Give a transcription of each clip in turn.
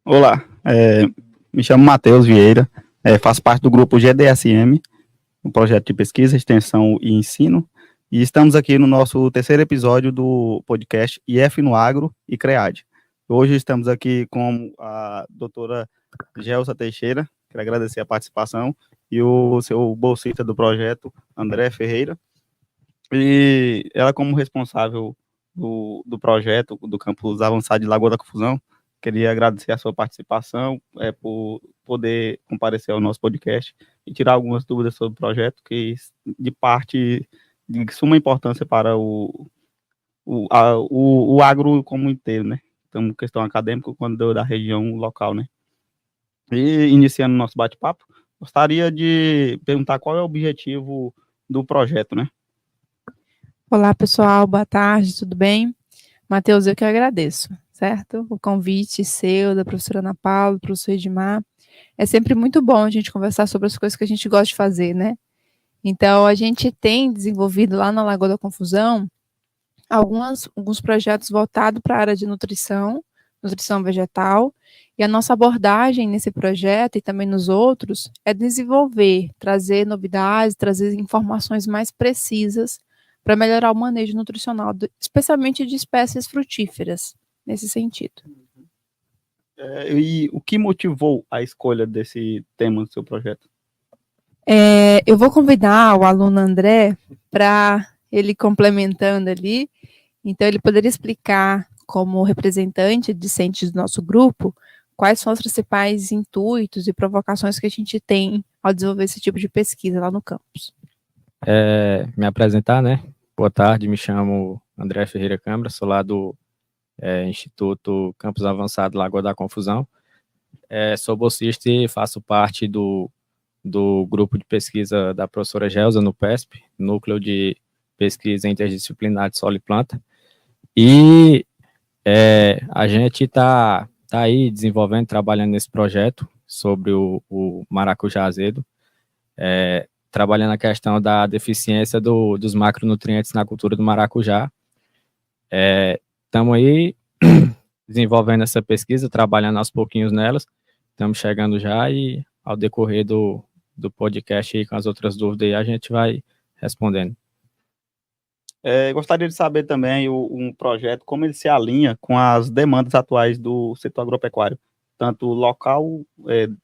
Olá, me chamo Matheus Vieira, faço parte do grupo GDSM, um projeto de pesquisa, extensão e ensino, e estamos aqui no nosso terceiro episódio do podcast IF no Agro e CREAD. Hoje estamos aqui com a doutora Gelsa Teixeira, quero agradecer a participação, e o seu bolsista do projeto, André Ferreira, e ela como responsável do projeto do campus avançado de Lagoa da Confusão. Queria agradecer a sua participação, por poder comparecer ao nosso podcast e tirar algumas dúvidas sobre o projeto, que de parte de suma importância para o agro como inteiro, né? Então, questão acadêmica, quando da região local, né? E iniciando o nosso bate-papo, gostaria de perguntar qual é o objetivo do projeto, né? Olá, pessoal, boa tarde, tudo bem? Matheus, eu que agradeço, certo? O convite seu, da professora Ana Paula, do professor Edmar. É sempre muito bom a gente conversar sobre as coisas que a gente gosta de fazer, né? Então, a gente tem desenvolvido lá na Lagoa da Confusão alguns projetos voltados para a área de nutrição vegetal, e a nossa abordagem nesse projeto e também nos outros é desenvolver, trazer novidades, trazer informações mais precisas para melhorar o manejo nutricional, especialmente de espécies frutíferas, nesse sentido. E o que motivou a escolha desse tema do seu projeto? Eu vou convidar o aluno André para ele complementando ali, então ele poderia explicar, como representante discente do nosso grupo, quais são os principais intuitos e provocações que a gente tem ao desenvolver esse tipo de pesquisa lá no campus. Me apresentar, né? Boa tarde, me chamo André Ferreira Câmara, sou lá do Instituto Campus Avançado Lagoa da Confusão. Sou bolsista e faço parte do grupo de pesquisa da professora Gelsa no PESP, Núcleo de Pesquisa Interdisciplinar de Solo e Planta. E a gente está aí desenvolvendo, trabalhando nesse projeto sobre o maracujá azedo, trabalhando a questão da deficiência dos macronutrientes na cultura do maracujá. Estamos aí desenvolvendo essa pesquisa, trabalhando aos pouquinhos nelas, estamos chegando já e ao decorrer do podcast aí com as outras dúvidas aí, a gente vai respondendo. Gostaria de saber também um projeto, como ele se alinha com as demandas atuais do setor agropecuário, tanto local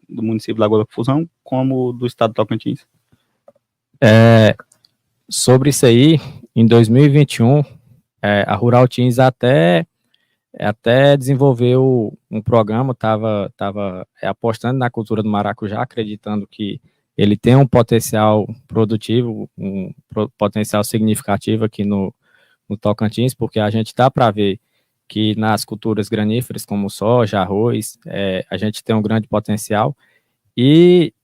do município de Lagoa da Confusão, como do estado de Tocantins. Sobre isso aí, em 2021, a Rural Teams até desenvolveu um programa, estava apostando na cultura do maracujá, acreditando que ele tem um potencial produtivo, um potencial significativo aqui no Tocantins, porque a gente dá para ver que nas culturas graníferas, como soja, arroz, a gente tem um grande potencial, e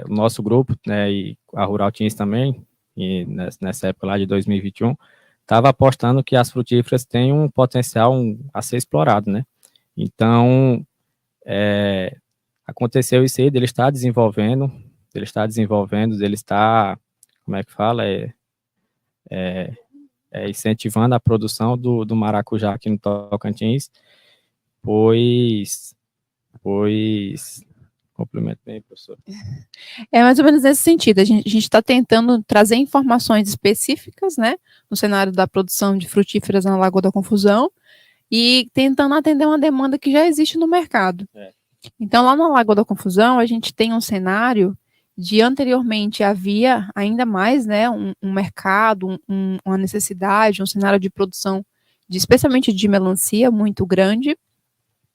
o nosso grupo, né, e a Rural Teams também, e nessa época lá de 2021, estava apostando que as frutíferas têm um potencial a ser explorado, né? Então, aconteceu isso aí, ele está desenvolvendo, como é que fala, incentivando a produção do maracujá aqui no Tocantins, pois complemento bem, professor. É mais ou menos nesse sentido, a gente está tentando trazer informações específicas, né, no cenário da produção de frutíferas na Lagoa da Confusão, e tentando atender uma demanda que já existe no mercado. Então, lá na Lagoa da Confusão, a gente tem um cenário de anteriormente havia ainda mais, né, um mercado, uma necessidade, um cenário de produção, especialmente de melancia, muito grande.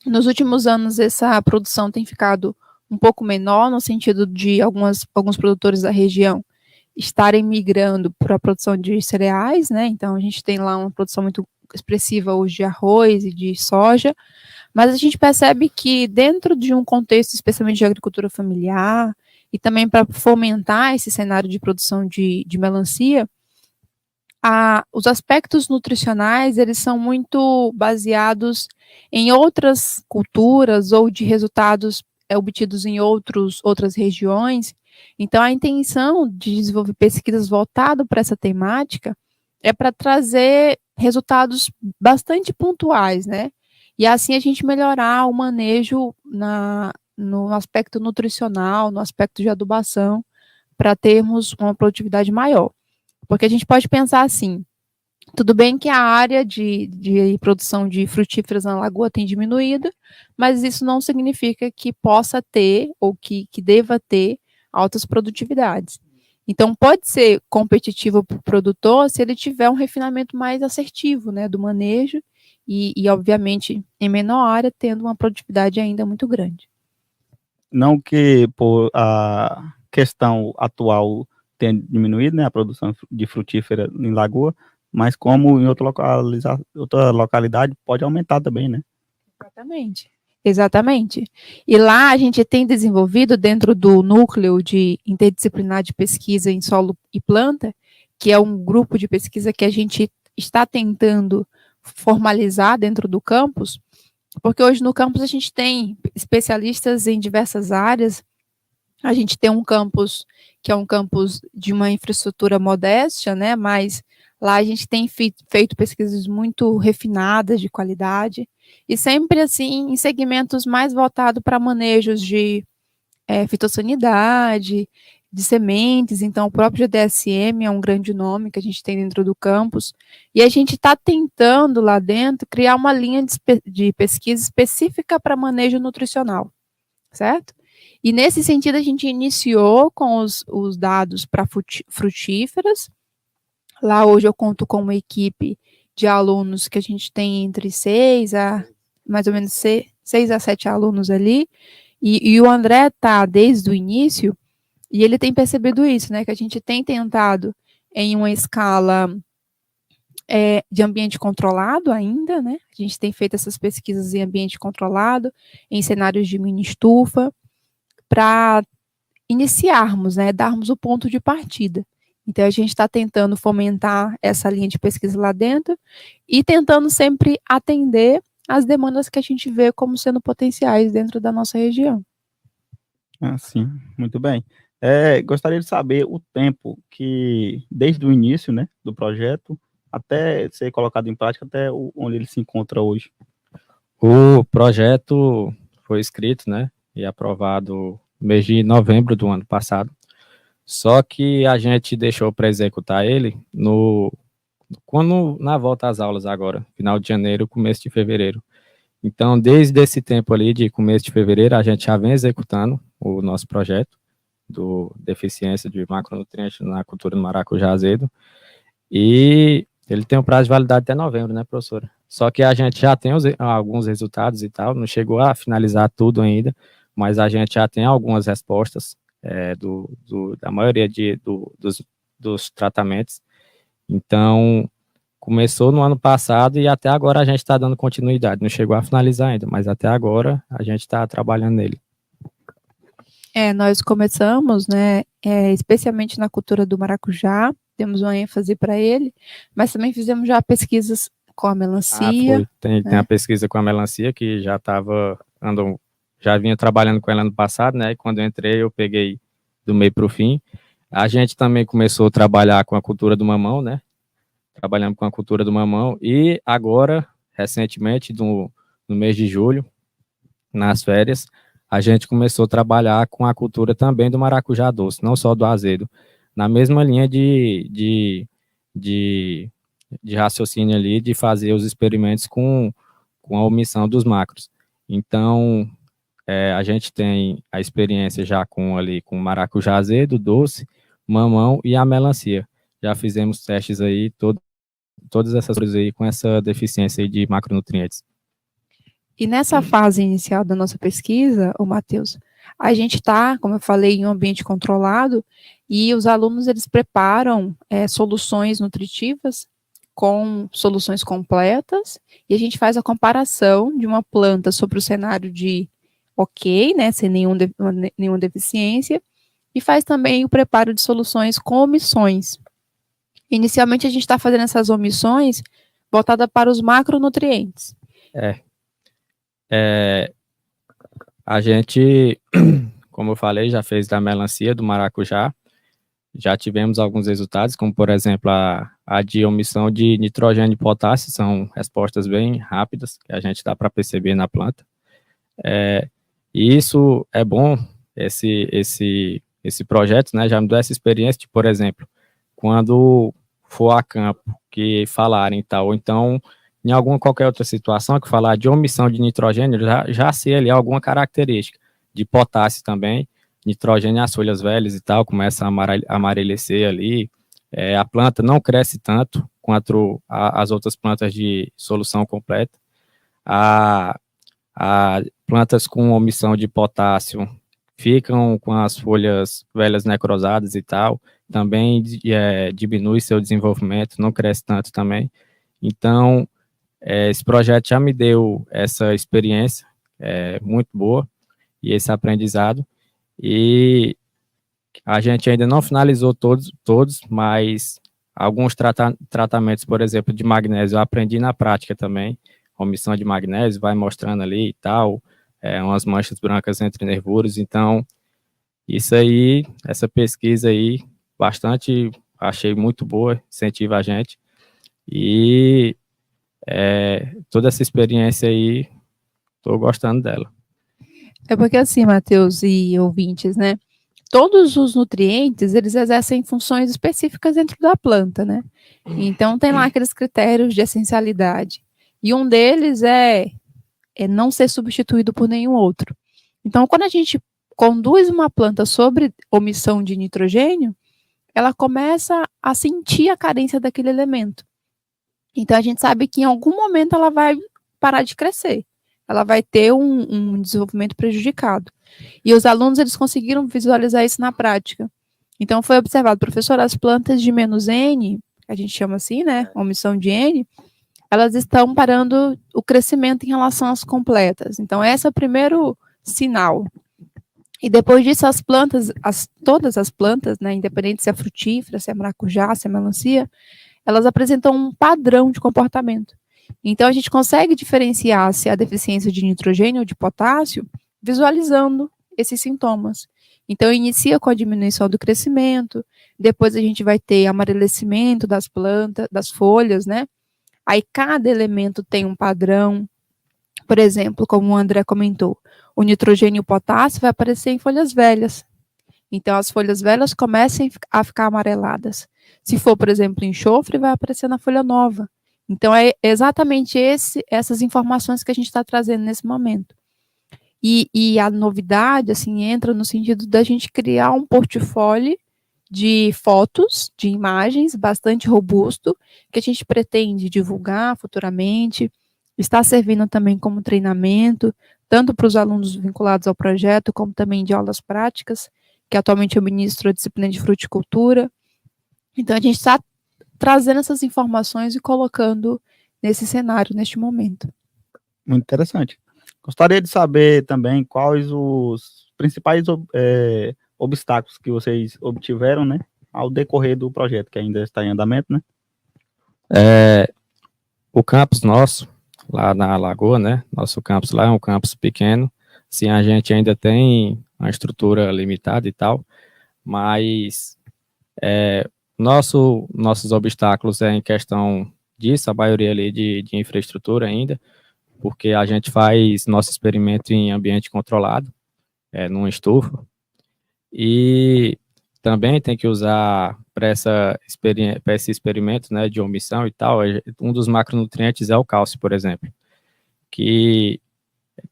Nos últimos anos, essa produção tem ficado um pouco menor, no sentido de alguns produtores da região estarem migrando para a produção de cereais, né? Então, a gente tem lá uma produção muito expressiva hoje de arroz e de soja, mas a gente percebe que dentro de um contexto, especialmente de agricultura familiar, e também para fomentar esse cenário de produção de melancia, os aspectos nutricionais, eles são muito baseados em outras culturas ou de resultados obtidos em outras regiões. Então, a intenção de desenvolver pesquisas voltadas para essa temática é para trazer resultados bastante pontuais, né? e assim a gente melhorar o manejo no aspecto nutricional, no aspecto de adubação, para termos uma produtividade maior. Porque a gente pode pensar assim, tudo bem que a área de produção de frutíferas na lagoa tem diminuído, mas isso não significa que possa ter ou que deva ter altas produtividades. Então, pode ser competitivo para o produtor se ele tiver um refinamento mais assertivo, né, do manejo e, obviamente, em menor área, tendo uma produtividade ainda muito grande. Não que por a questão atual tenha diminuído, né, a produção de frutífera em lagoa, mas como em outra localidade pode aumentar também, né? Exatamente. Exatamente. E lá a gente tem desenvolvido dentro do núcleo de interdisciplinar de pesquisa em solo e planta, que é um grupo de pesquisa que a gente está tentando formalizar dentro do campus, porque hoje no campus a gente tem especialistas em diversas áreas. A gente tem um campus que é um campus de uma infraestrutura modesta, né? Mas lá a gente tem feito pesquisas muito refinadas, de qualidade, e sempre assim em segmentos mais voltados para manejos de fitossanidade, de sementes. Então, o próprio GDSM é um grande nome que a gente tem dentro do campus, e a gente está tentando lá dentro criar uma linha de pesquisa específica para manejo nutricional, certo? E nesse sentido, a gente iniciou com os dados para frutíferas. Lá hoje eu conto com uma equipe de alunos que a gente tem entre 6 a mais ou menos 6 a 7 alunos ali. E o André está desde o início, e ele tem percebido isso, né? Que a gente tem tentado em uma escala de ambiente controlado ainda, né? A gente tem feito essas pesquisas em ambiente controlado, em cenários de mini estufa, para iniciarmos, né, darmos o ponto de partida. Então, a gente está tentando fomentar essa linha de pesquisa lá dentro e tentando sempre atender as demandas que a gente vê como sendo potenciais dentro da nossa região. Ah, sim, muito bem. Gostaria de saber o tempo que, desde o início, né, do projeto, até ser colocado em prática, até onde ele se encontra hoje. O projeto foi escrito, né, e aprovado no mês de novembro do ano passado. Só que a gente deixou para executar ele na volta às aulas agora, final de janeiro, começo de fevereiro. Então, desde esse tempo ali, de começo de fevereiro, a gente já vem executando o nosso projeto do deficiência de macronutrientes na cultura do maracujá azedo. E ele tem um prazo de validade até novembro, né, professora? Só que a gente já tem alguns resultados e tal, não chegou a finalizar tudo ainda, mas a gente já tem algumas respostas da maioria dos tratamentos. Então, começou no ano passado e até agora a gente está dando continuidade. Não chegou a finalizar ainda, mas até agora a gente está trabalhando nele. Nós começamos, né, especialmente na cultura do maracujá, temos uma ênfase para ele, mas também fizemos já pesquisas com a melancia. Tem a pesquisa com a melancia, que já vinha trabalhando com ela ano passado, né, e quando eu entrei eu peguei do meio para o fim. A gente também começou a trabalhar com a cultura do mamão, né, trabalhando com a cultura do mamão, e agora, recentemente, no mês de julho, nas férias, a gente começou a trabalhar com a cultura também do maracujá doce, não só do azedo, na mesma linha de raciocínio ali, de fazer os experimentos com a omissão dos macros. Então, a gente tem a experiência já com maracujá azedo, doce, mamão e a melancia. Já fizemos testes aí, todas essas coisas aí com essa deficiência aí de macronutrientes. E nessa fase inicial da nossa pesquisa, Matheus, a gente está, como eu falei, em um ambiente controlado, e os alunos, eles preparam soluções nutritivas com soluções completas, e a gente faz a comparação de uma planta sobre o cenário de ok, né, sem nenhuma deficiência, e faz também o preparo de soluções com omissões. Inicialmente, a gente está fazendo essas omissões voltada para os macronutrientes. A gente, como eu falei, já fez da melancia, do maracujá, já tivemos alguns resultados, como, por exemplo, a de omissão de nitrogênio e potássio, são respostas bem rápidas, que a gente dá para perceber na planta. E isso é bom, esse projeto, né, já me deu essa experiência de, por exemplo, quando for a campo, que falarem tal, ou então, em alguma qualquer outra situação, que falar de omissão de nitrogênio, já sei ali alguma característica, de potássio também, nitrogênio as folhas velhas e tal, começa a amarecer ali, a planta não cresce tanto quanto as outras plantas de solução completa, a plantas com omissão de potássio ficam com as folhas velhas necrosadas e tal, também diminui seu desenvolvimento, não cresce tanto também. Então, esse projeto já me deu essa experiência muito boa e esse aprendizado, e a gente ainda não finalizou todos, mas alguns tratamentos, por exemplo, de magnésio, eu aprendi na prática também, omissão de magnésio, vai mostrando ali e tal, umas manchas brancas entre nervuros, então, isso aí, essa pesquisa aí, bastante, achei muito boa, incentiva a gente, e toda essa experiência aí, estou gostando dela. É porque assim, Matheus e ouvintes, né? Todos os nutrientes, eles exercem funções específicas dentro da planta, né? Então, tem lá aqueles critérios de essencialidade. E um deles é não ser substituído por nenhum outro. Então, quando a gente conduz uma planta sobre omissão de nitrogênio, ela começa a sentir a carência daquele elemento. Então, a gente sabe que em algum momento ela vai parar de crescer. Ela vai ter um desenvolvimento prejudicado. E os alunos, eles conseguiram visualizar isso na prática. Então, foi observado, professor, as plantas de menos N, que a gente chama assim, né, omissão de N, elas estão parando o crescimento em relação às completas. Então, esse é o primeiro sinal. E depois disso, as plantas, todas as plantas, né, independente se é frutífera, se é maracujá, se é melancia, elas apresentam um padrão de comportamento. Então, a gente consegue diferenciar se há deficiência de nitrogênio ou de potássio, visualizando esses sintomas. Então, inicia com a diminuição do crescimento, depois a gente vai ter amarelecimento das plantas, das folhas, né? Aí, cada elemento tem um padrão. Por exemplo, como o André comentou, o nitrogênio e o potássio vai aparecer em folhas velhas. Então, as folhas velhas começam a ficar amareladas. Se for, por exemplo, enxofre, vai aparecer na folha nova. Então, é exatamente essas informações que a gente está trazendo nesse momento. E a novidade, assim, entra no sentido da gente criar um portfólio de fotos, de imagens bastante robusto, que a gente pretende divulgar futuramente, está servindo também como treinamento, tanto para os alunos vinculados ao projeto, como também de aulas práticas, que atualmente eu ministro a disciplina de fruticultura. Então, a gente está trazendo essas informações e colocando nesse cenário, neste momento. Muito interessante. Gostaria de saber também quais os principais obstáculos que vocês obtiveram, né, ao decorrer do projeto, que ainda está em andamento, né? O campus nosso, lá na Lagoa, né, nosso campus lá é um campus pequeno, sim, a gente ainda tem uma estrutura limitada e tal, mas nossos obstáculos em questão disso, a maioria ali de infraestrutura ainda, porque a gente faz nosso experimento em ambiente controlado, numa estufa, e também tem que usar para esse experimento, né, de omissão e tal, um dos macronutrientes é o cálcio, por exemplo, que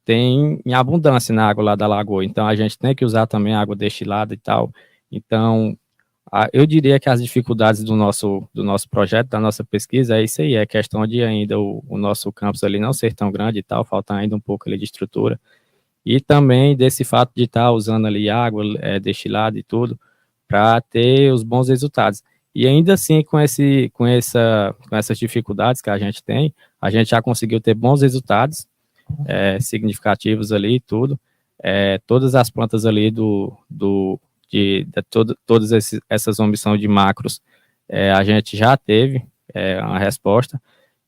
tem em abundância na água lá da lagoa, então a gente tem que usar também água destilada e tal, então eu diria que as dificuldades do nosso projeto, da nossa pesquisa, é isso aí, é questão de ainda o nosso campus ali não ser tão grande e tal, falta ainda um pouco ali de estrutura, e também desse fato de estar usando ali água destilada e tudo, para ter os bons resultados. E ainda assim, com essas dificuldades que a gente tem, a gente já conseguiu ter bons resultados, significativos ali e tudo, todas as plantas ali todas essas omissões de macros, a gente já teve uma resposta,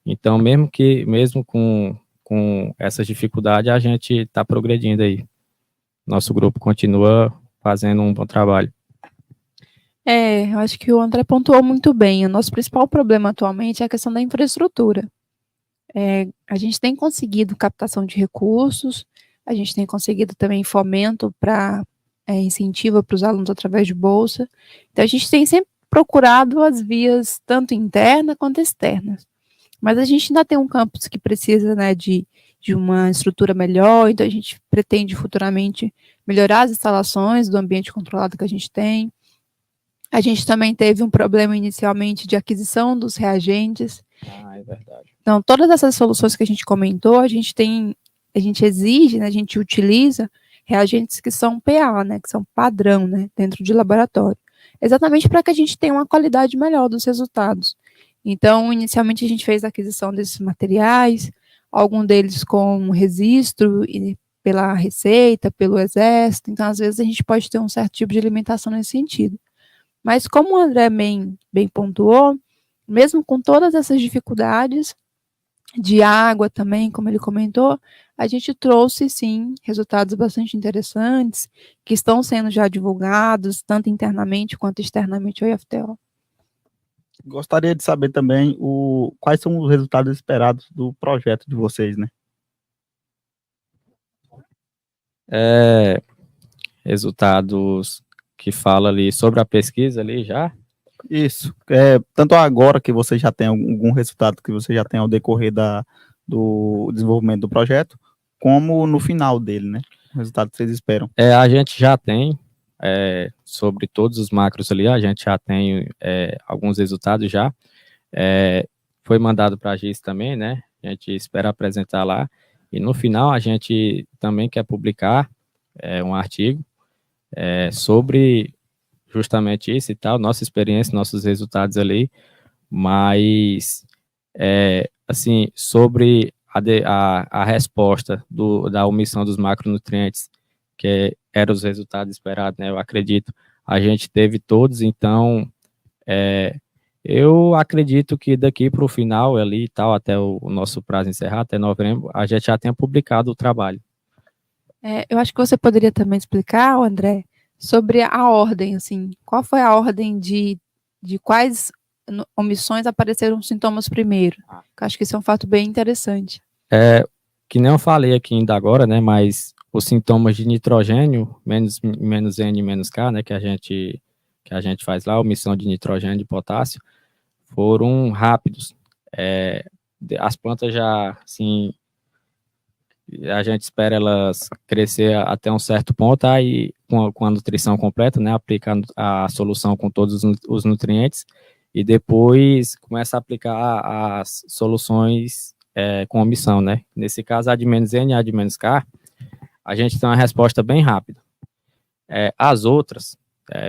então mesmo com essas dificuldades, a gente está progredindo aí. Nosso grupo continua fazendo um bom trabalho. Eu acho que o André pontuou muito bem. O nosso principal problema atualmente é a questão da infraestrutura. A gente tem conseguido captação de recursos, a gente tem conseguido também fomento para incentivo para os alunos através de bolsa. Então, a gente tem sempre procurado as vias tanto internas quanto externas. Mas a gente ainda tem um campus que precisa, né, de uma estrutura melhor, então a gente pretende futuramente melhorar as instalações do ambiente controlado que a gente tem. A gente também teve um problema inicialmente de aquisição dos reagentes. É verdade. Então, todas essas soluções que a gente comentou, a gente exige, né, a gente utiliza reagentes que são PA, né, que são padrão, né, dentro de laboratório, exatamente para que a gente tenha uma qualidade melhor dos resultados. Então, inicialmente a gente fez a aquisição desses materiais, algum deles com registro pela Receita, pelo Exército, então às vezes a gente pode ter um certo tipo de alimentação nesse sentido. Mas como o André bem pontuou, mesmo com todas essas dificuldades, de água também, como ele comentou, a gente trouxe, sim, resultados bastante interessantes, que estão sendo já divulgados, tanto internamente quanto externamente ao IFTO. Gostaria de saber também quais são os resultados esperados do projeto de vocês, né? Resultados que fala ali sobre a pesquisa ali já? Isso. Tanto agora que você já tem algum resultado que você já tem ao decorrer do desenvolvimento do projeto, como no final dele, né? O resultado que vocês esperam. A gente já tem, sobre todos os macros ali, a gente já tem alguns resultados já. Foi mandado para a GIS também, né? A gente espera apresentar lá. E no final a gente também quer publicar um artigo sobre justamente isso e tal, nossa experiência, nossos resultados ali, mas assim, sobre a resposta da omissão dos macronutrientes, que eram os resultados esperados, né, eu acredito, a gente teve todos, então eu acredito que daqui para o final ali e tal, até o nosso prazo encerrar, até novembro, a gente já tenha publicado o trabalho. Eu acho que você poderia também explicar, André, sobre a ordem, assim, qual foi a ordem de quais omissões apareceram sintomas primeiro? Eu acho que isso é um fato bem interessante. Que nem eu falei aqui ainda agora, né, mas os sintomas de nitrogênio, menos N, menos K, né, que a gente faz lá, omissão de nitrogênio e de potássio, foram rápidos. As plantas já, assim, a gente espera elas crescer até um certo ponto, aí com a nutrição completa, né, aplicar a solução com todos os nutrientes, e depois começa a aplicar as soluções com omissão, né. Nesse caso, a de menos N e a de menos K, a gente tem uma resposta bem rápida. As outras,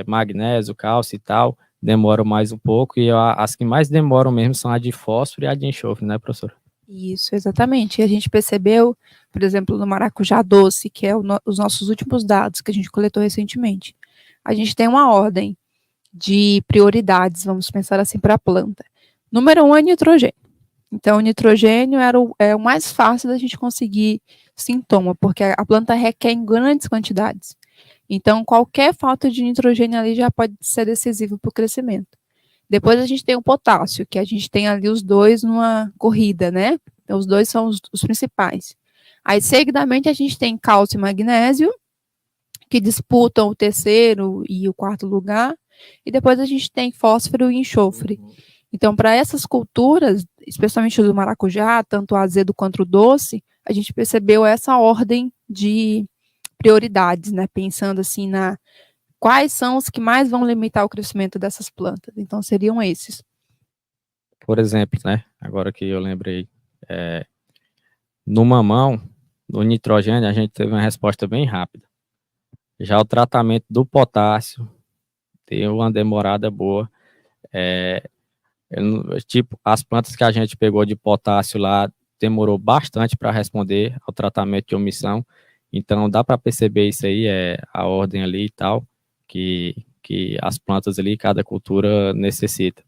magnésio, cálcio e tal, demoram mais um pouco, e as que mais demoram mesmo são a de fósforo e a de enxofre, né, professora? Isso, exatamente. E a gente percebeu, por exemplo, no maracujá doce, que é os nossos últimos dados que a gente coletou recentemente. A gente tem uma ordem de prioridades, vamos pensar assim, para a planta. Número 1 é nitrogênio. Então, o nitrogênio é o mais fácil da gente conseguir sintoma, porque a planta requer em grandes quantidades. Então, qualquer falta de nitrogênio ali já pode ser decisivo para o crescimento. Depois a gente tem o potássio, que a gente tem ali os dois numa corrida, né? Então, os dois são os principais. Aí, seguidamente, a gente tem cálcio e magnésio, que disputam o terceiro e o quarto lugar. E depois a gente tem fósforo e enxofre. Então, para essas culturas, especialmente do maracujá, tanto o azedo quanto o doce, a gente percebeu essa ordem de prioridades, né? Pensando assim quais são os que mais vão limitar o crescimento dessas plantas. Então, seriam esses. Por exemplo, né? Agora que eu lembrei, no mamão, no nitrogênio, a gente teve uma resposta bem rápida. Já o tratamento do potássio deu uma demorada boa. Tipo, as plantas que a gente pegou de potássio lá demorou bastante para responder ao tratamento de omissão. Então, dá para perceber isso aí, a ordem ali e tal, que as plantas ali, cada cultura necessita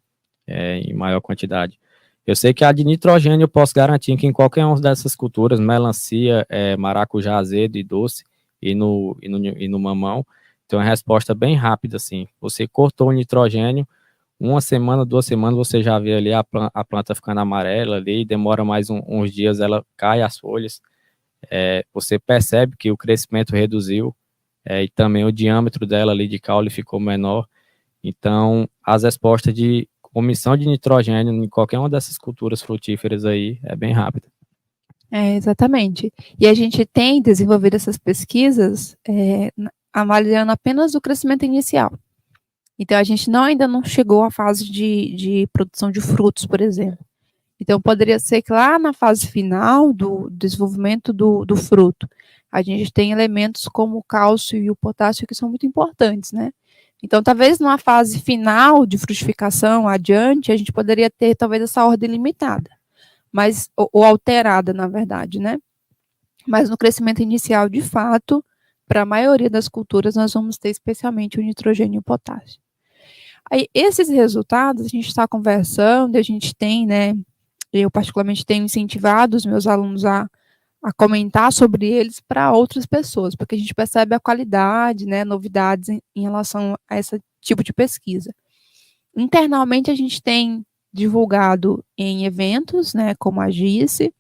em maior quantidade. Eu sei que a de nitrogênio eu posso garantir que em qualquer uma dessas culturas, melancia, maracujá azedo e doce, e no mamão, tem uma resposta bem rápida, assim. Você cortou o nitrogênio, 1 semana, 2 semanas, você já vê ali a planta ficando amarela ali, demora mais uns dias, ela cai as folhas. Você percebe que o crescimento reduziu, e também o diâmetro dela ali de caule ficou menor. Então, as respostas de omissão de nitrogênio em qualquer uma dessas culturas frutíferas aí é bem rápida. Exatamente. E a gente tem desenvolvido essas pesquisas avaliando apenas o crescimento inicial. Então, a gente ainda não chegou à fase de produção de frutos, por exemplo. Então, poderia ser que lá na fase final do desenvolvimento do fruto, a gente tem elementos como o cálcio e o potássio que são muito importantes, né? Então, talvez numa fase final de frutificação adiante, a gente poderia ter talvez essa ordem limitada, ou alterada, na verdade, né? Mas no crescimento inicial, de fato, para a maioria das culturas, nós vamos ter especialmente o nitrogênio e o potássio. Aí, esses resultados, a gente está conversando, a gente tem, né? Eu, particularmente, tenho incentivado os meus alunos a comentar sobre eles para outras pessoas, porque a gente percebe a qualidade, né, novidades em relação a esse tipo de pesquisa. Internamente, a gente tem divulgado em eventos, né, como a GICE.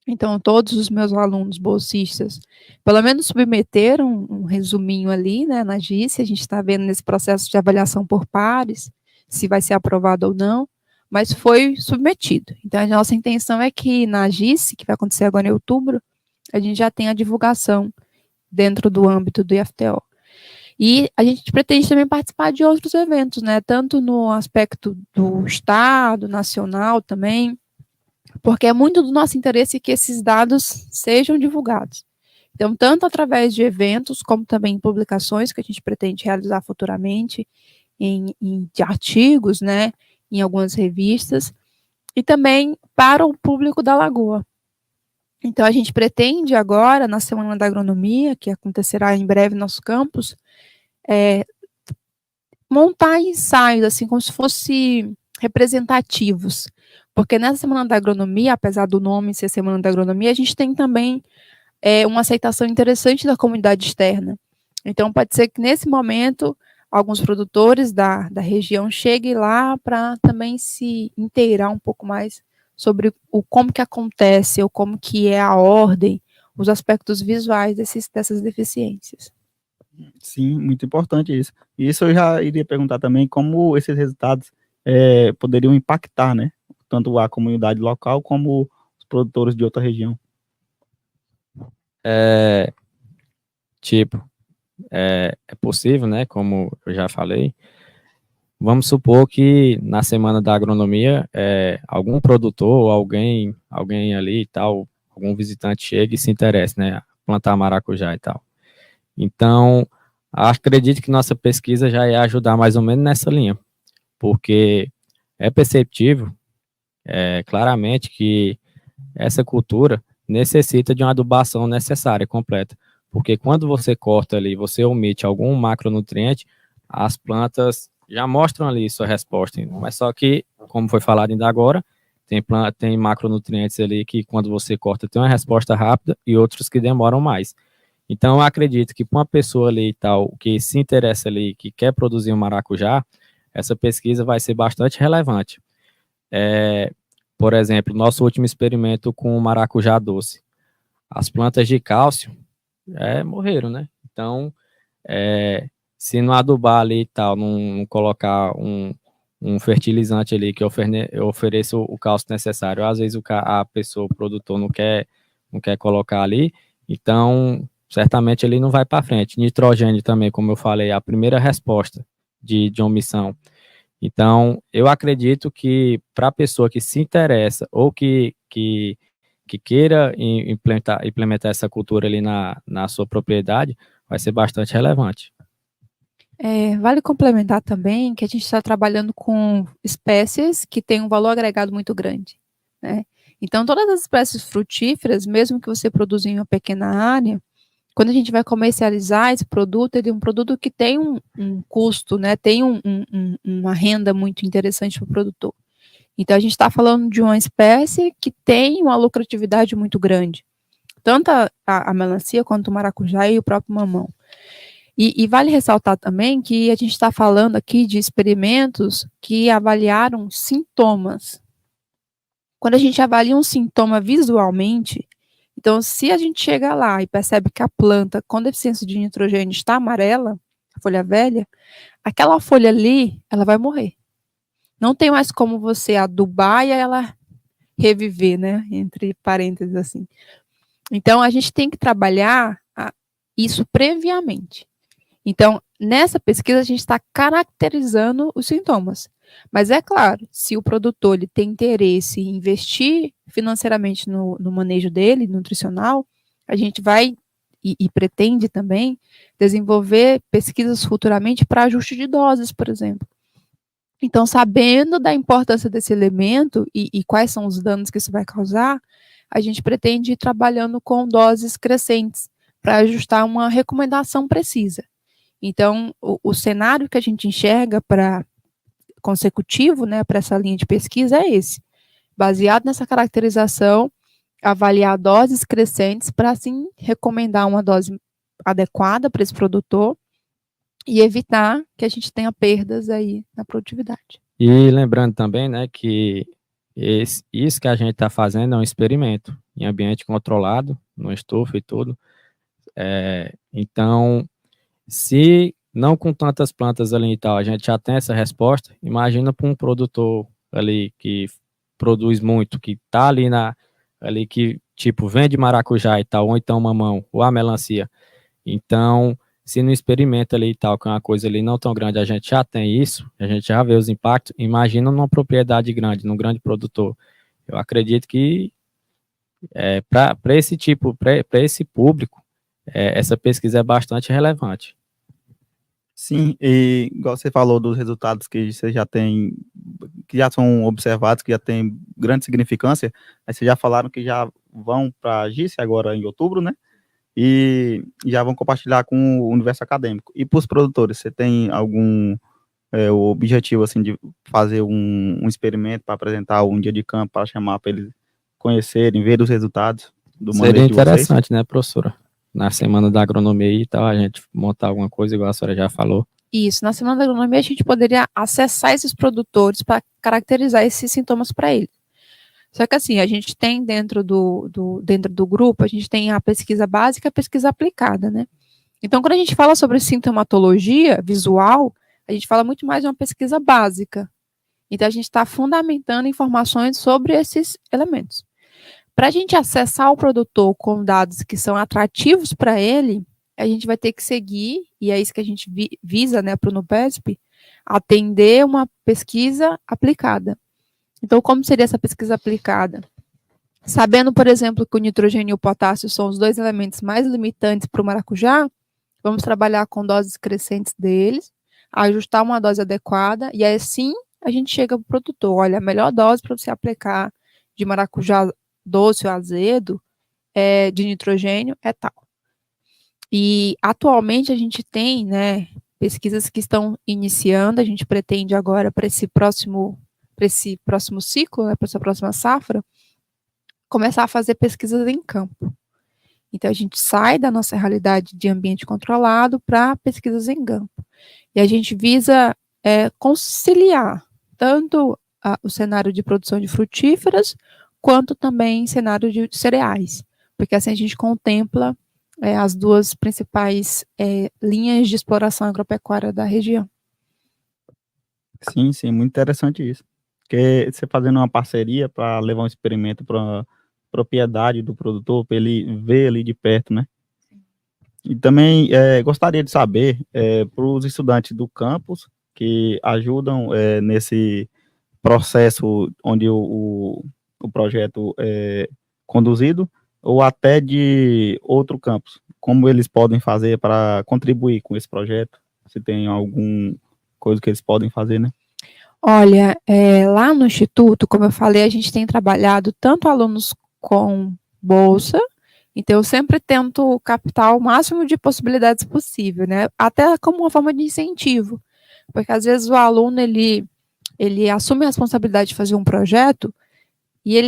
Então, todos os meus alunos bolsistas, pelo menos submeteram um resuminho ali, né, na GICE. A gente está vendo nesse processo de avaliação por pares, se vai ser aprovado ou não, mas foi submetido. Então, a nossa intenção é que na GICE, que vai acontecer agora em outubro, a gente já tenha a divulgação dentro do âmbito do IFTO. E a gente pretende também participar de outros eventos, né, tanto no aspecto do Estado, nacional também, porque é muito do nosso interesse que esses dados sejam divulgados. Então, tanto através de eventos, como também em publicações que a gente pretende realizar futuramente, de artigos, né, em algumas revistas, e também para o público da Lagoa. Então, a gente pretende agora, na Semana da Agronomia, que acontecerá em breve no nosso campus, montar ensaios, assim, como se fossem representativos, porque nessa Semana da Agronomia, apesar do nome ser Semana da Agronomia, a gente tem também uma aceitação interessante da comunidade externa. Então, pode ser que nesse momento alguns produtores da região cheguem lá para também se inteirar um pouco mais sobre como que acontece, ou como que é a ordem, os aspectos visuais dessas deficiências. Sim, muito importante isso. Isso eu já iria perguntar também como esses resultados poderiam impactar, né? Tanto a comunidade local como os produtores de outra região. É possível, né? Como eu já falei. Vamos supor que na Semana da Agronomia, algum produtor, alguém ali e tal, algum visitante chegue e se interesse, né? A plantar maracujá e tal. Então, acredito que nossa pesquisa já ia ajudar mais ou menos nessa linha, porque é perceptível, claramente, que essa cultura necessita de uma adubação necessária, completa, porque quando você corta ali, você omite algum macronutriente, as plantas já mostram ali sua resposta, mas só que, como foi falado ainda agora, tem macronutrientes ali que quando você corta tem uma resposta rápida e outros que demoram mais. Então, eu acredito que para uma pessoa ali e tal, que se interessa ali, que quer produzir um maracujá, essa pesquisa vai ser bastante relevante. Por exemplo, nosso último experimento com o maracujá doce. As plantas de cálcio morreram, né? Então, se não adubar ali e tal, não colocar um fertilizante ali que ofereça o cálcio necessário, às vezes a pessoa, o produtor, não quer colocar ali, então certamente ele não vai para frente. Nitrogênio também, como eu falei, a primeira resposta de omissão. Então, eu acredito que para a pessoa que se interessa ou que queira implementar essa cultura ali na sua propriedade, vai ser bastante relevante. Vale complementar também que a gente está trabalhando com espécies que têm um valor agregado muito grande, né? Então, todas as espécies frutíferas, mesmo que você produza em uma pequena área, quando a gente vai comercializar esse produto, ele é um produto que tem um custo, né? Tem uma renda muito interessante para o produtor. Então, a gente está falando de uma espécie que tem uma lucratividade muito grande, tanto a melancia quanto o maracujá e o próprio mamão. E vale ressaltar também que a gente está falando aqui de experimentos que avaliaram sintomas. Quando a gente avalia um sintoma visualmente, então se a gente chega lá e percebe que a planta com deficiência de nitrogênio está amarela, a folha velha, aquela folha ali, ela vai morrer. Não tem mais como você adubar e ela reviver, né? Entre parênteses assim. Então, a gente tem que trabalhar isso previamente. Então, nessa pesquisa, a gente está caracterizando os sintomas. Mas é claro, se o produtor ele tem interesse em investir financeiramente no manejo dele, nutricional, a gente vai e pretende também desenvolver pesquisas futuramente para ajuste de doses, por exemplo. Então, sabendo da importância desse elemento e quais são os danos que isso vai causar, a gente pretende ir trabalhando com doses crescentes para ajustar uma recomendação precisa. Então, o cenário que a gente enxerga para consecutivo, né, para essa linha de pesquisa é esse. Baseado nessa caracterização, avaliar doses crescentes para, assim, recomendar uma dose adequada para esse produtor e evitar que a gente tenha perdas aí na produtividade. E lembrando também, né, que isso que a gente está fazendo é um experimento em ambiente controlado, no estufa e tudo. Então, se não com tantas plantas ali e tal, a gente já tem essa resposta, imagina para um produtor ali que produz muito, que está ali que, tipo, vende maracujá e tal, ou então mamão, ou a melancia. Então, se no experimento ali e tal, que é uma coisa ali não tão grande, a gente já tem isso, a gente já vê os impactos, imagina numa propriedade grande, num grande produtor. Eu acredito que para esse tipo, para esse público, essa pesquisa é bastante relevante. Sim, e igual você falou dos resultados que você já tem, que já são observados, que já tem grande significância, aí vocês já falaram que já vão para a GICE agora em outubro, né? E já vão compartilhar com o universo acadêmico. E para os produtores, você tem algum o objetivo assim de fazer um experimento para apresentar um dia de campo, para chamar para eles conhecerem, ver os resultados do manejo Seria de vocês? interessante, né, professora? Na semana da agronomia e tal, a gente montar alguma coisa, igual a senhora já falou. Isso, na semana da agronomia a gente poderia acessar esses produtores para caracterizar esses sintomas para eles. Só que assim, a gente tem dentro do grupo, a gente tem a pesquisa básica e a pesquisa aplicada, né? Então, quando a gente fala sobre sintomatologia visual, a gente fala muito mais de uma pesquisa básica. Então, a gente está fundamentando informações sobre esses elementos. Para a gente acessar o produtor com dados que são atrativos para ele, a gente vai ter que seguir, e é isso que a gente visa, né, para o NUPESP, atender uma pesquisa aplicada. Então, como seria essa pesquisa aplicada? Sabendo, por exemplo, que o nitrogênio e o potássio são os dois elementos mais limitantes para o maracujá, vamos trabalhar com doses crescentes deles, ajustar uma dose adequada, e aí sim a gente chega para o produtor, olha, a melhor dose para você aplicar de maracujá doce ou azedo de nitrogênio é tal. E atualmente a gente tem, né, pesquisas que estão iniciando, a gente pretende agora para esse próximo ciclo, né, para essa próxima safra, começar a fazer pesquisas em campo. Então, a gente sai da nossa realidade de ambiente controlado para pesquisas em campo. E a gente visa conciliar tanto o cenário de produção de frutíferas, quanto também cenário de cereais, porque assim a gente contempla as duas principais linhas de exploração agropecuária da região. Sim, sim, muito interessante isso. Porque você fazendo uma parceria para levar um experimento para propriedade do produtor, para ele ver ali de perto, né? E também gostaria de saber, para os estudantes do campus, que ajudam nesse processo onde o projeto é conduzido, ou até de outro campus, como eles podem fazer para contribuir com esse projeto, se tem alguma coisa que eles podem fazer, né? Olha, lá no Instituto, como eu falei, a gente tem trabalhado tanto alunos com bolsa, então eu sempre tento captar o máximo de possibilidades possível, né? Até como uma forma de incentivo, porque às vezes o aluno, ele assume a responsabilidade de fazer um projeto e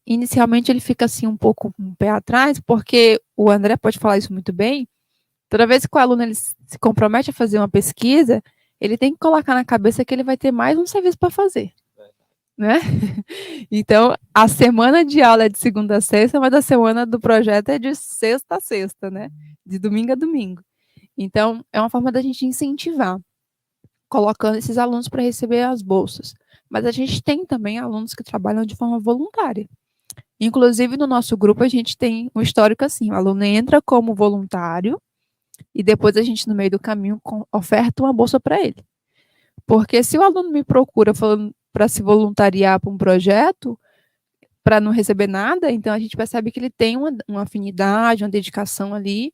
inicialmente ele fica assim um pouco com o pé atrás, porque o André pode falar isso muito bem, Toda vez que o aluno ele se compromete a fazer uma pesquisa, ele tem que colocar na cabeça que ele vai ter mais um serviço para fazer, né? Então, a semana de aula é de segunda a sexta, mas a semana do projeto é de sexta a sexta, né? De domingo a domingo. Então, é uma forma da gente incentivar, colocando esses alunos para receber as bolsas. Mas a gente tem também alunos que trabalham de forma voluntária. Inclusive, no nosso grupo, a gente tem um histórico assim, o aluno entra como voluntário e depois a gente, no meio do caminho, oferta uma bolsa para ele. Porque se o aluno me procura falando para se voluntariar para um projeto, para não receber nada, então a gente percebe que ele tem uma afinidade, uma dedicação ali,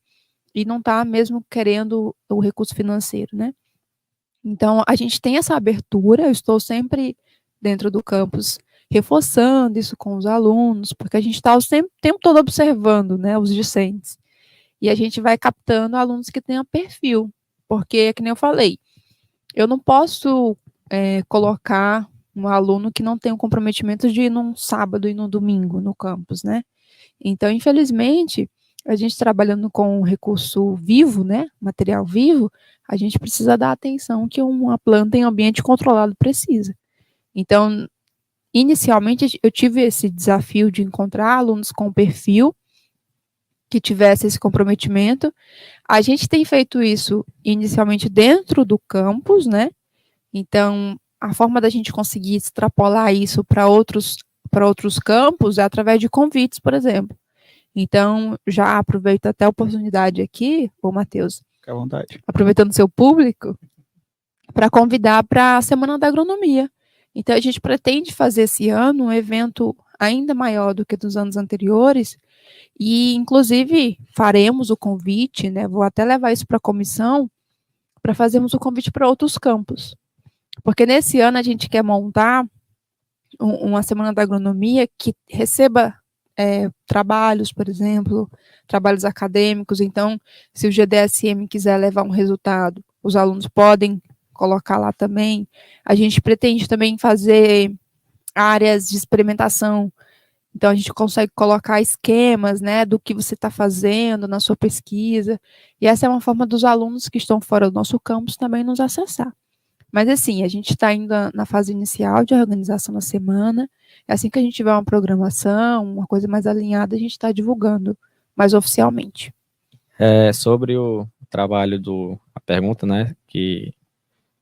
e não está mesmo querendo o recurso financeiro, né? Então, a gente tem essa abertura, eu estou sempre dentro do campus reforçando isso com os alunos, porque a gente está o tempo todo observando, né, os discentes. E a gente vai captando alunos que tenham perfil, porque, é que nem eu falei, eu não posso colocar um aluno que não tem o comprometimento de ir num sábado e num domingo no campus, né? Então, infelizmente, a gente trabalhando com um recurso vivo, né, material vivo, a gente precisa dar atenção que uma planta em ambiente controlado precisa. Então, inicialmente, eu tive esse desafio de encontrar alunos com perfil que tivesse esse comprometimento. A gente tem feito isso inicialmente dentro do campus, né? Então, a forma da gente conseguir extrapolar isso para outros campos é através de convites, por exemplo. Então, já aproveito até a oportunidade aqui, ô Matheus, Fique à vontade. aproveitando o seu público, para convidar para a Semana da Agronomia. Então, a gente pretende fazer esse ano um evento ainda maior do que dos anos anteriores, e, inclusive, faremos o convite, né? Vou até levar isso para a comissão, para fazermos o convite para outros campos. Porque nesse ano a gente quer montar uma Semana da Agronomia que receba trabalhos, por exemplo, trabalhos acadêmicos. Então, se o GDSM quiser levar um resultado, os alunos podem colocar lá também. A gente pretende também fazer áreas de experimentação. Então, a gente consegue colocar esquemas, né, do que você está fazendo na sua pesquisa. E essa é uma forma dos alunos que estão fora do nosso campus também nos acessar. Mas, assim, a gente está ainda na fase inicial de organização da semana. É assim que a gente tiver uma programação, uma coisa mais alinhada, a gente está divulgando mais oficialmente. Sobre o trabalho a pergunta, né, que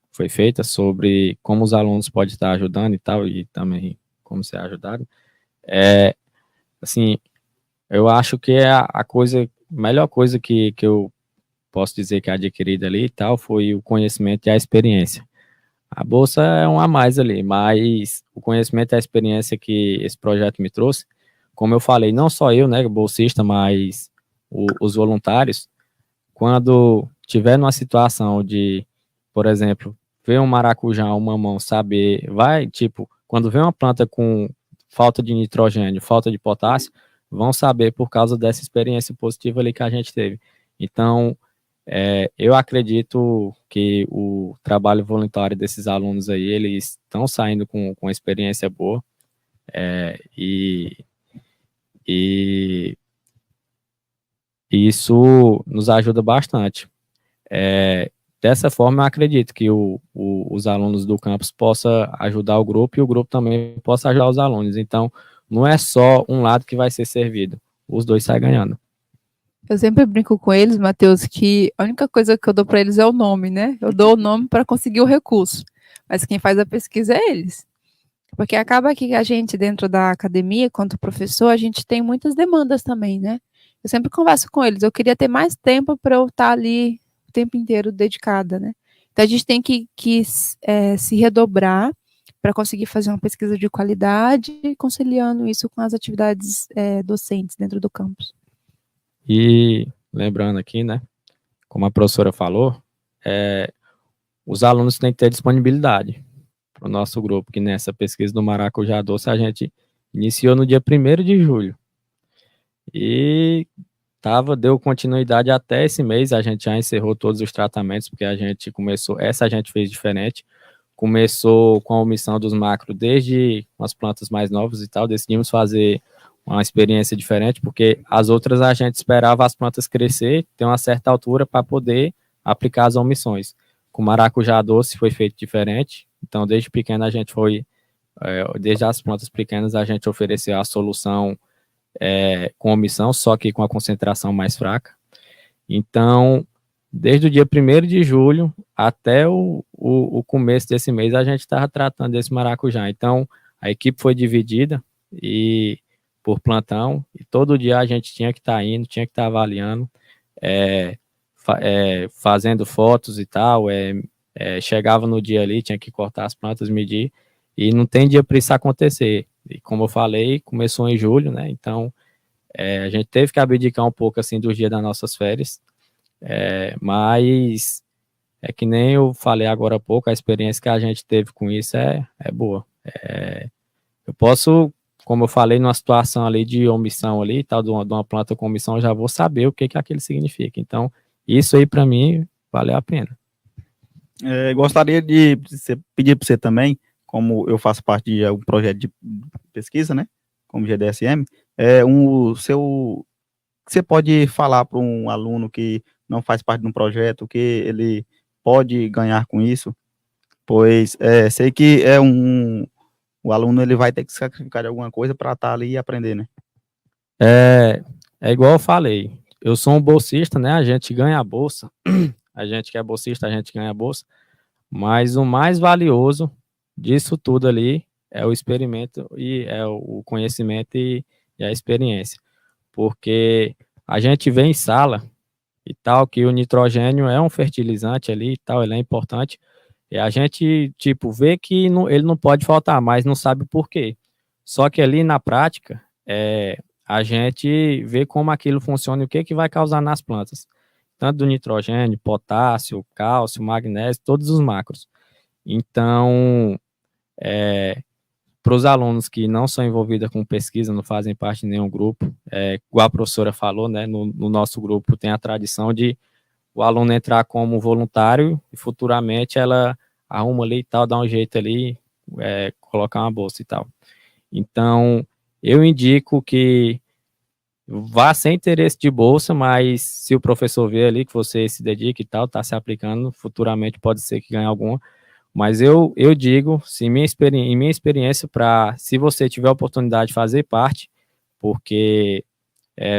foi feita sobre como os alunos podem estar ajudando e tal, e também como ser ajudado. Assim, eu acho que a melhor coisa que eu posso dizer que é adquirida ali e tal, foi o conhecimento e a experiência. A bolsa é um a mais ali, mas o conhecimento e a experiência que esse projeto me trouxe, como eu falei, não só eu, né, bolsista, mas os voluntários, quando tiver numa situação de, por exemplo, ver um maracujá, um mamão, saber, quando vê uma planta com falta de nitrogênio, falta de potássio, vão saber por causa dessa experiência positiva ali que a gente teve. Então, eu acredito que o trabalho voluntário desses alunos aí, eles estão saindo com experiência boa, e isso nos ajuda bastante. Dessa forma, eu acredito que os alunos do campus possam ajudar o grupo e o grupo também possa ajudar os alunos. Então, não é só um lado que vai ser servido, os dois saem ganhando. Eu sempre brinco com eles, Matheus, que a única coisa que eu dou para eles é o nome, né? Eu dou o nome para conseguir o recurso, mas quem faz a pesquisa é eles. Porque acaba que a gente, dentro da academia, quanto professor, a gente tem muitas demandas também, né? Eu sempre converso com eles, eu queria ter mais tempo para eu estar ali o tempo inteiro dedicada, né? Então, a gente tem que se redobrar para conseguir fazer uma pesquisa de qualidade, conciliando isso com as atividades docentes dentro do campus. E lembrando aqui, né, como a professora falou, os alunos têm que ter disponibilidade para o nosso grupo, que nessa pesquisa do maracujá doce a gente iniciou no dia 1º de julho. E deu continuidade até esse mês, a gente já encerrou todos os tratamentos, porque a gente fez diferente, começou com a omissão dos macros desde as plantas mais novas e tal, decidimos fazer uma experiência diferente, porque as outras a gente esperava as plantas crescer, ter uma certa altura para poder aplicar as omissões. Com maracujá doce foi feito diferente, então desde pequeno a gente foi, desde as plantas pequenas a gente ofereceu a solução com omissão, só que com a concentração mais fraca. Então, desde o dia 1º de julho até o começo desse mês, a gente estava tratando desse maracujá. Então, a equipe foi dividida por plantão, e todo dia a gente tinha que estar indo, tinha que estar avaliando, fazendo fotos e tal, chegava no dia ali, tinha que cortar as plantas, medir, e não tem dia para isso acontecer. E como eu falei, começou em julho, né? Então, a gente teve que abdicar um pouco assim dos dias das nossas férias, mas é que nem eu falei agora há pouco, a experiência que a gente teve com isso é boa. Eu posso, como eu falei, numa situação ali de omissão ali, tal, de uma planta com omissão, eu já vou saber o que aquilo significa. Então, isso aí para mim valeu a pena. Gostaria de pedir para você também, como eu faço parte de um projeto de pesquisa, né, como GDSM, você pode falar para um aluno que não faz parte de um projeto, que ele pode ganhar com isso, pois sei que o aluno ele vai ter que sacrificar de alguma coisa para estar ali e aprender, né? É igual eu falei, eu sou um bolsista, né, a gente ganha a bolsa, a gente que é bolsista, a gente ganha a bolsa, mas o mais valioso disso tudo ali é o experimento e é o conhecimento e a experiência, porque a gente vê em sala e tal, que o nitrogênio é um fertilizante ali e tal, ele é importante, e a gente, tipo, vê que ele não pode faltar, mas não sabe por quê. Só que ali na prática, a gente vê como aquilo funciona e o que vai causar nas plantas. Tanto do nitrogênio, potássio, cálcio, magnésio, todos os macros. Então, para os alunos que não são envolvidos com pesquisa, não fazem parte de nenhum grupo, igual a professora falou, né, no nosso grupo tem a tradição de o aluno entrar como voluntário e futuramente ela arruma ali e tal, dá um jeito ali, colocar uma bolsa e tal. Então, eu indico que vá sem interesse de bolsa, mas se o professor vê ali que você se dedica e tal, está se aplicando, futuramente pode ser que ganhe alguma. Mas eu digo, em minha experiência, se você tiver a oportunidade de fazer parte, porque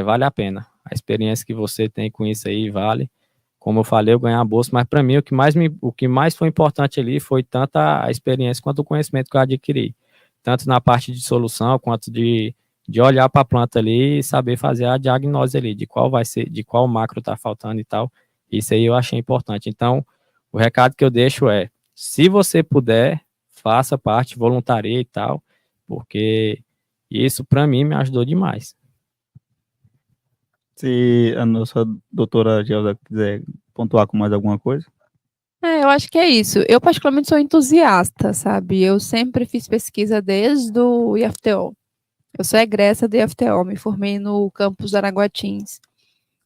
vale a pena. A experiência que você tem com isso aí vale. Como eu falei, eu ganhei a bolsa, mas para mim o que mais foi importante ali foi tanto a experiência quanto o conhecimento que eu adquiri. Tanto na parte de solução, quanto de olhar para a planta ali e saber fazer a diagnose ali, de qual macro está faltando e tal. Isso aí eu achei importante. Então, o recado que eu deixo se você puder, faça parte, voluntarie e tal, porque isso para mim me ajudou demais. Se a nossa doutora Gelda quiser pontuar com mais alguma coisa. Eu acho que é isso. Eu particularmente sou entusiasta, sabe? Eu sempre fiz pesquisa desde o IFTO. Eu sou egressa do IFTO, me formei no campus Araguatins.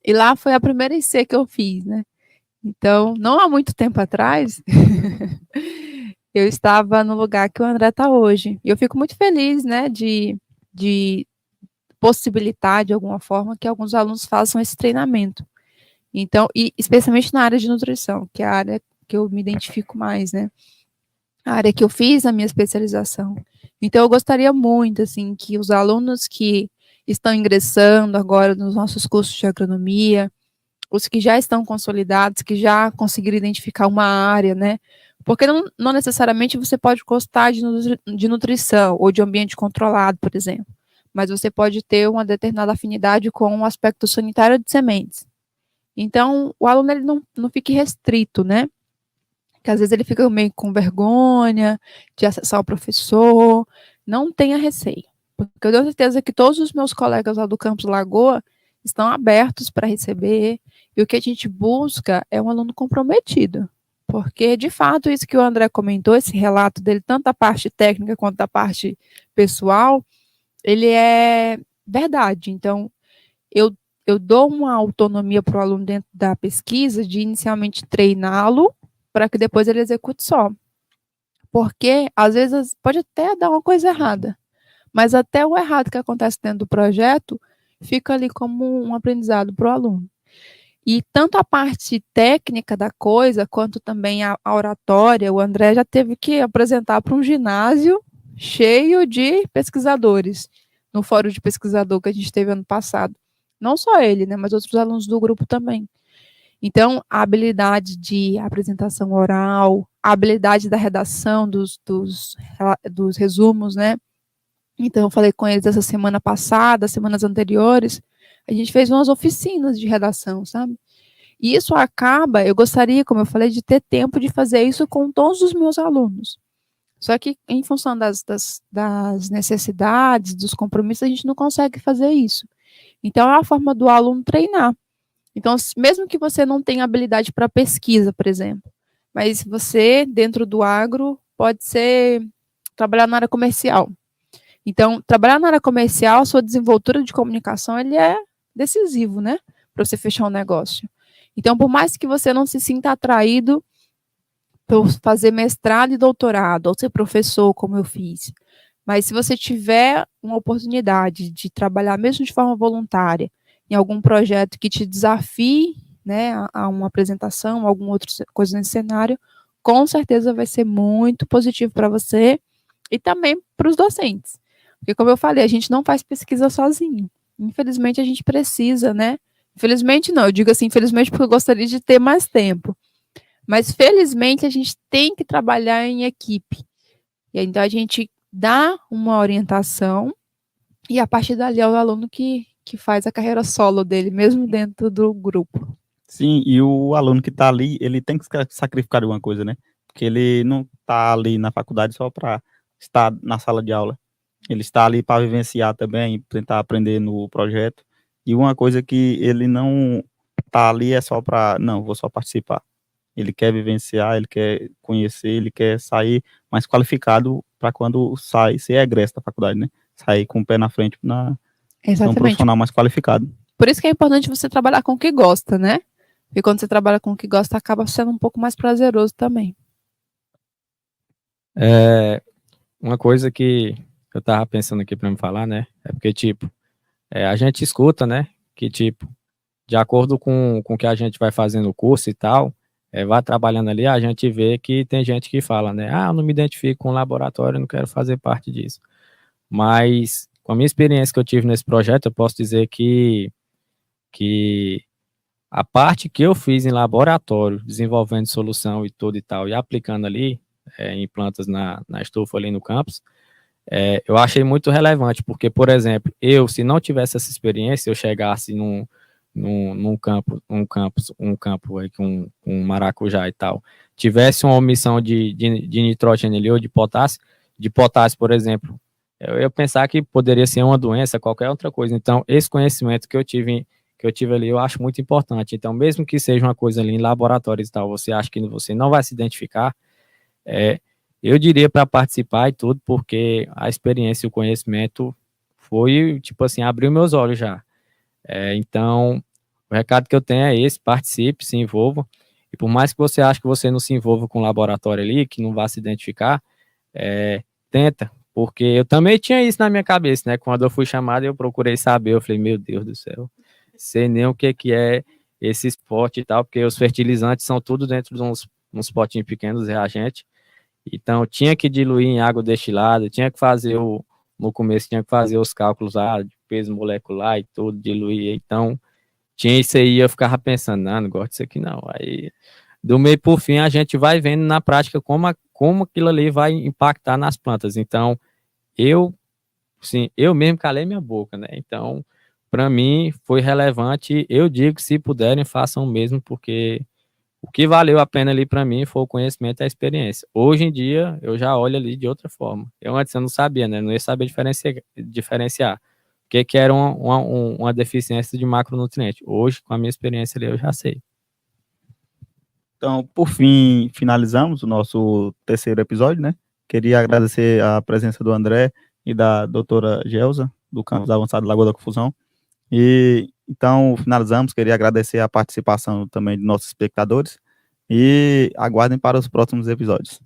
E lá foi a primeira IC que eu fiz, né? Então, não há muito tempo atrás, eu estava no lugar que o André está hoje. E eu fico muito feliz, né, de possibilitar, de alguma forma, que alguns alunos façam esse treinamento. Então, e especialmente na área de nutrição, que é a área que eu me identifico mais, né? A área que eu fiz a minha especialização. Então, eu gostaria muito, assim, que os alunos que estão ingressando agora nos nossos cursos de agronomia, os que já estão consolidados, que já conseguiram identificar uma área, né? Porque não necessariamente você pode gostar de nutrição ou de ambiente controlado, por exemplo, mas você pode ter uma determinada afinidade com o aspecto sanitário de sementes. Então, o aluno ele não fique restrito, né? Que às vezes ele fica meio com vergonha de acessar o professor, não tenha receio. Porque eu tenho certeza que todos os meus colegas lá do Campus Lagoa estão abertos para receber, e o que a gente busca é um aluno comprometido. Porque, de fato, isso que o André comentou, esse relato dele, tanto da parte técnica quanto da parte pessoal, ele é verdade. Então, eu dou uma autonomia para o aluno dentro da pesquisa de inicialmente treiná-lo para que depois ele execute só. Porque, às vezes, pode até dar uma coisa errada, mas até o errado que acontece dentro do projeto fica ali como um aprendizado para o aluno. E tanto a parte técnica da coisa, quanto também a oratória, o André já teve que apresentar para um ginásio cheio de pesquisadores, no fórum de pesquisador que a gente teve ano passado. Não só ele, né, mas outros alunos do grupo também. Então, a habilidade de apresentação oral, a habilidade da redação dos resumos, né? Então, eu falei com eles essa semana passada, semanas anteriores, a gente fez umas oficinas de redação, sabe? E isso acaba, eu gostaria, como eu falei, de ter tempo de fazer isso com todos os meus alunos. Só que, em função das necessidades, dos compromissos, a gente não consegue fazer isso. Então, é a forma do aluno treinar. Então, mesmo que você não tenha habilidade para pesquisa, por exemplo, mas você, dentro do agro, pode ser trabalhar na área comercial. Então, trabalhar na área comercial, sua desenvoltura de comunicação, ele é decisivo, né? Para você fechar um negócio. Então, por mais que você não se sinta atraído por fazer mestrado e doutorado, ou ser professor, como eu fiz, mas se você tiver uma oportunidade de trabalhar, mesmo de forma voluntária, em algum projeto que te desafie, né, a uma apresentação, alguma outra coisa nesse cenário, com certeza vai ser muito positivo para você e também para os docentes. Porque, como eu falei, a gente não faz pesquisa sozinho. Infelizmente, a gente precisa, né? Infelizmente não, eu digo assim, infelizmente porque eu gostaria de ter mais tempo. Mas, felizmente, a gente tem que trabalhar em equipe. E então, a gente dá uma orientação e, a partir dali, é o aluno que faz a carreira solo dele, mesmo dentro do grupo. Sim, e o aluno que está ali, ele tem que sacrificar alguma coisa, né? Porque ele não está ali na faculdade só para estar na sala de aula. Ele está ali para vivenciar também, tentar aprender no projeto. E uma coisa que ele não está ali é só para, não, vou só participar. Ele quer vivenciar, ele quer conhecer, ele quer sair mais qualificado para quando sai, ser egresso da faculdade, né? Sair com o pé na frente para um profissional mais qualificado. Por isso que é importante você trabalhar com o que gosta, né? E quando você trabalha com o que gosta, acaba sendo um pouco mais prazeroso também. Uma coisa que eu tava pensando aqui para me falar, né? É porque, tipo, a gente escuta, né? Que, tipo, de acordo com o que a gente vai fazendo o curso e tal, vai trabalhando ali, a gente vê que tem gente que fala, né? Ah, eu não me identifico com o laboratório, eu não quero fazer parte disso. Mas, com a minha experiência que eu tive nesse projeto, eu posso dizer que a parte que eu fiz em laboratório, desenvolvendo solução e tudo e tal, e aplicando ali em plantas na estufa ali no campus, eu achei muito relevante, porque, por exemplo, se não tivesse essa experiência, eu chegasse num campo aí com maracujá e tal, tivesse uma omissão de nitrogênio ali ou de potássio, por exemplo, eu pensar que poderia ser uma doença, qualquer outra coisa. Então, esse conhecimento que eu tive ali, eu acho muito importante. Então, mesmo que seja uma coisa ali em laboratórios e tal, você acha que você não vai se identificar, eu diria para participar e tudo, porque a experiência e o conhecimento foi, tipo assim, abriu meus olhos já. Então, o recado que eu tenho é esse: participe, se envolva, e por mais que você ache que você não se envolva com o laboratório ali, que não vá se identificar, tenta, porque eu também tinha isso na minha cabeça, né? Quando eu fui chamado, eu procurei saber, eu falei, meu Deus do céu, sei nem o que é esse esporte e tal, porque os fertilizantes são tudo dentro de uns potinhos pequenos, reagentes. Então, tinha que diluir em água destilada, tinha que fazer no começo, tinha que fazer os cálculos lá, de peso molecular e tudo, diluir. Então, tinha isso aí, eu ficava pensando, não gosto disso aqui não. Aí, do meio por fim, a gente vai vendo na prática como aquilo ali vai impactar nas plantas. Então, eu mesmo calei minha boca, né? Então, para mim, foi relevante. Eu digo que, se puderem, façam o mesmo, porque o que valeu a pena ali para mim foi o conhecimento e a experiência. Hoje em dia, eu já olho ali de outra forma. Antes eu não sabia, né? Não ia saber diferenciar o que era uma deficiência de macronutriente. Hoje, com a minha experiência ali, eu já sei. Então, por fim, finalizamos o nosso terceiro episódio, né? Queria agradecer a presença do André e da doutora Gelsa, do Campus Avançado Lagoa da Confusão. E então, finalizamos. Queria agradecer a participação também de nossos espectadores e aguardem para os próximos episódios.